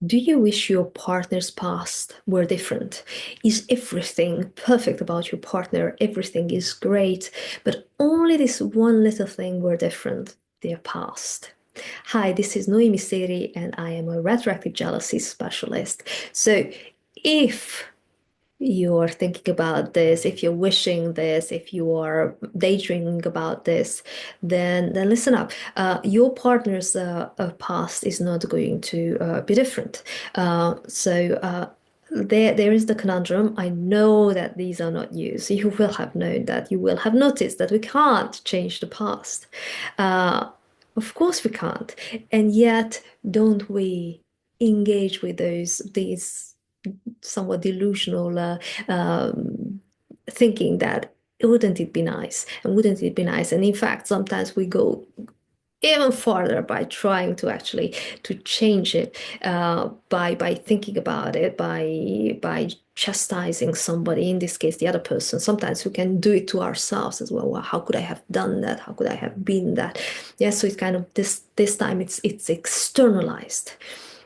Do you wish your partner's past were different? Is everything perfect about your partner? Everything is great, but only this one little thing were different, their past. Hi, this is Noemi Seri, and I am a retroactive jealousy specialist. So, if you're thinking about this, if you're wishing this, if you are daydreaming about this, then listen up. Your partner's past is not going to be different. There is the conundrum. I know that these are not you, so you will have known that. You will have noticed that we can't change the past. Uh, of course we can't, and yet don't we engage with these somewhat delusional thinking that wouldn't it be nice and wouldn't it be nice, and in fact sometimes we go even farther by trying to actually to change it by thinking about it by chastising somebody, in this case the other person. Sometimes we can do it to ourselves as well. Well, how could I have done that? How could I have been that? Yeah, so it's kind of this time it's externalized.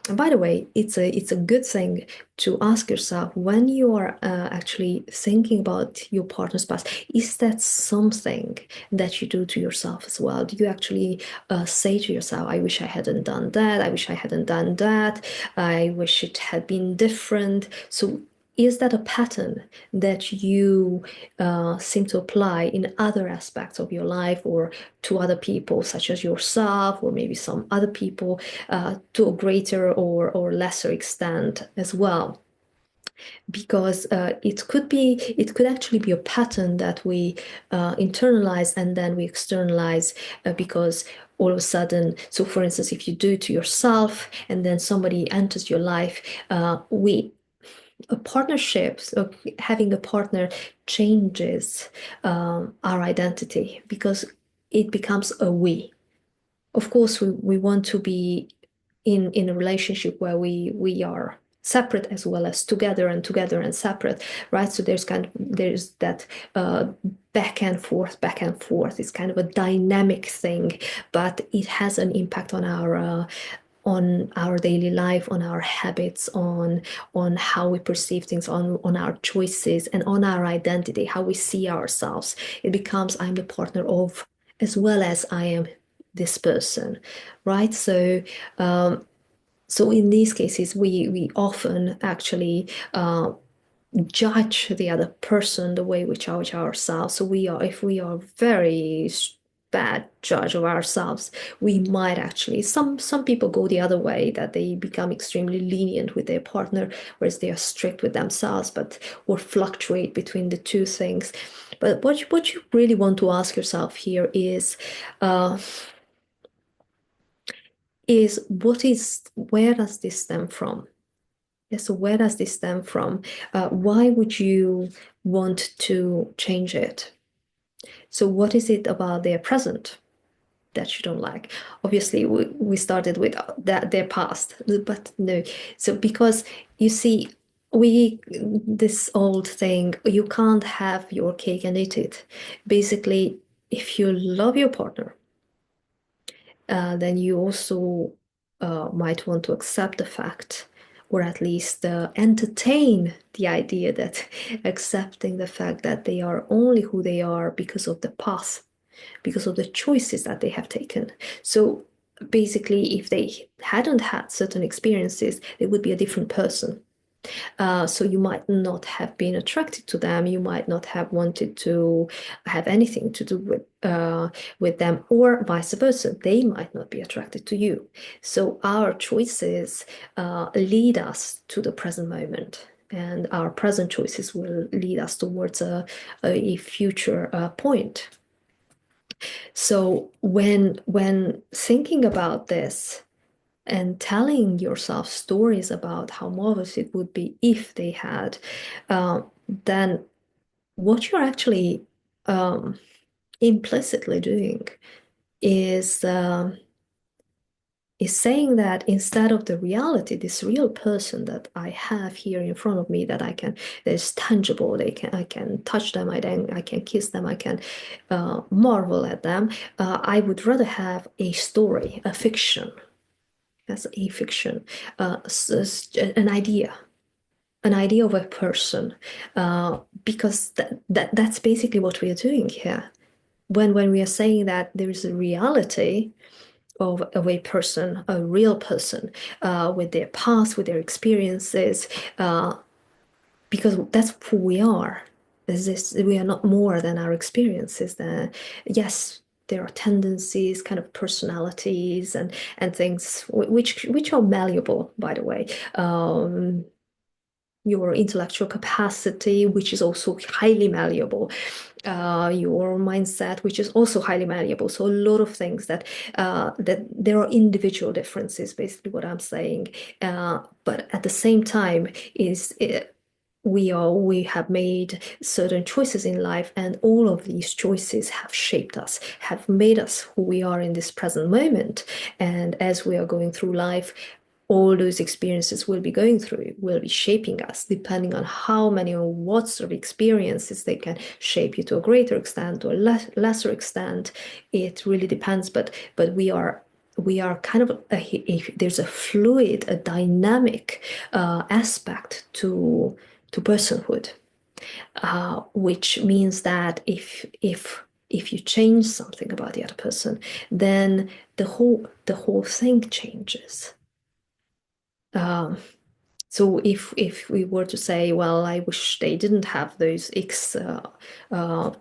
And by the way, it's a good thing to ask yourself when you are actually thinking about your partner's past, is that something that you do to yourself as well? Do you actually say to yourself, I wish I hadn't done that, I wish I hadn't done that, I wish it had been different? So is that a pattern that you seem to apply in other aspects of your life or to other people, such as yourself or maybe some other people, to a greater or lesser extent as well? Because it could actually be a pattern that we internalize and then we externalize because all of a sudden, so for instance, if you do it to yourself and then somebody enters your life, we a partnership, so having a partner changes our identity because it becomes a we. Of course, we want to be in a relationship where we are separate as well as together and separate, right? So there's that back and forth. It's kind of a dynamic thing, but it has an impact on our daily life, on our habits, on how we perceive things, on our choices, and on our identity, how we see ourselves. It becomes I'm the partner of, as well as I am this person, right? So in these cases, we often actually judge the other person the way we judge ourselves. So if we are very bad judge of ourselves, we might actually, some people go the other way, that they become extremely lenient with their partner, whereas they are strict with themselves, but or fluctuate between the two things. But what you really want to ask yourself here uh, is where does this stem from? Yeah, so where does this stem from? Why would you want to change it? So what is it about their present that you don't like? Obviously, we started with that their past, but no. So because you see, this old thing, you can't have your cake and eat it. Basically, if you love your partner, then you also might want to accept the fact, or at least entertain the idea that accepting the fact that they are only who they are because of the path, because of the choices that they have taken. So basically, if they hadn't had certain experiences, they would be a different person. So you might not have been attracted to them. You might not have wanted to have anything to do with them, or vice versa. They might not be attracted to you. So our choices lead us to the present moment, and our present choices will lead us towards a future point. So when thinking about this, and telling yourself stories about how marvelous it would be if they had, uh, then what you're actually um, implicitly doing is is saying that instead of the reality, this real person that I have here in front of me, that I can, that is tangible, I can touch them, I can kiss them, I can marvel at them. I would rather have a story, a fiction, as a fiction, an idea of a person, because that's basically what we are doing here. When we are saying that there is a reality of a person, a real person, with their past, with their experiences, uh, because that's who we are. We are not more than our experiences. Yes, there are tendencies, kind of personalities, and things which are malleable, by the way. Your intellectual capacity, which is also highly malleable, your mindset, which is also highly malleable. So a lot of things that there are individual differences, basically what I'm saying. But at the same time, we have made certain choices in life, and all of these choices have shaped us, have made us who we are in this present moment. And as we are going through life, all those experiences will be shaping us, depending on how many or what sort of experiences they can shape you to a greater extent or lesser extent. It really depends, but we are kind of there's a fluid, a dynamic aspect to personhood, which means that if you change something about the other person, then the whole thing changes. Um, so if we were to say, well, I wish they didn't have those X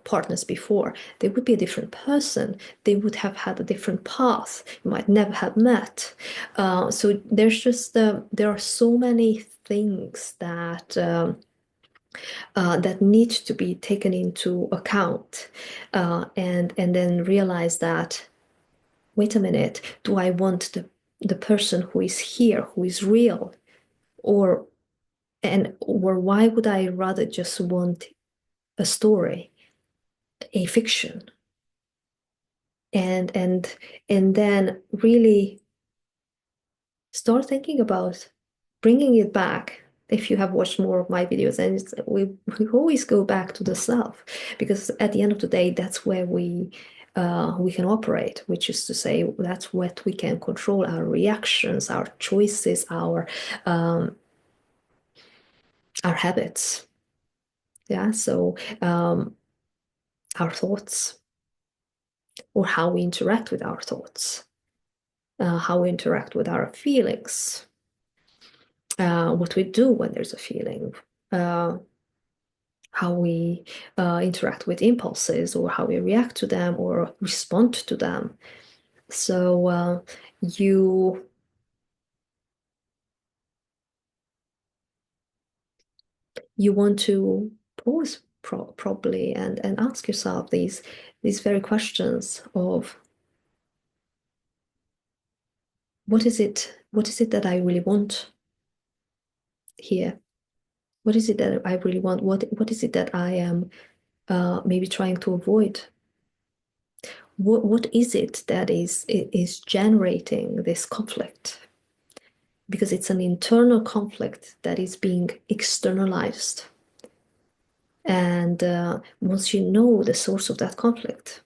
partners before, they would be a different person. They would have had a different path. You might never have met. So there are so many things that need to be taken into account, and then realize that, wait a minute, do I want the person who is here, who is real, or or why would I rather just want a story, a fiction, and then really start thinking about bringing it back. If you have watched more of my videos, and we always go back to the self, because at the end of the day, that's where we can operate, which is to say, that's what we can control: our reactions, our choices, our habits. Yeah, so our thoughts, or how we interact with our thoughts, how we interact with our feelings, what we do when there's a feeling, uh, how we interact with impulses, or how we react to them or respond to them. So you you want to pause probably and ask yourself these very questions of, what is it that I really want here? What is it that I really want? What is it that I am maybe trying to avoid? What is it that is generating this conflict? Because it's an internal conflict that is being externalized. And once you know the source of that conflict,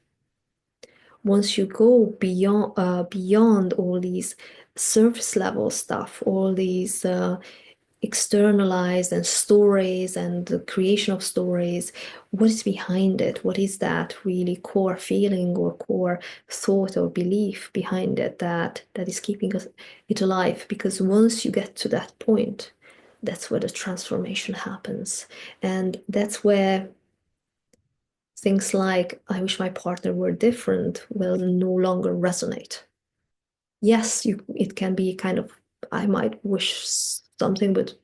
once you go beyond all these surface level stuff, all these externalized and stories and the creation of stories, what is behind it? What is that really core feeling or core thought or belief behind it that is keeping it alive? Because once you get to that point, that's where the transformation happens. And that's where things like, I wish my partner were different, will no longer resonate. Yes, it can be kind of, I might wish something but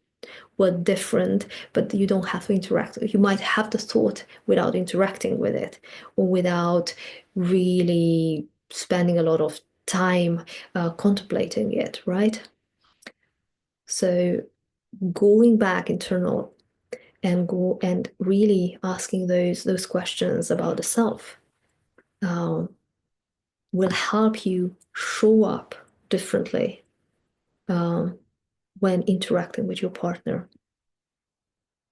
were different, but you don't have to interact. You might have the thought without interacting with it, or without really spending a lot of time contemplating it, right? So going back internal and go and really asking those questions about the self um, will help you show up differently um, when interacting with your partner.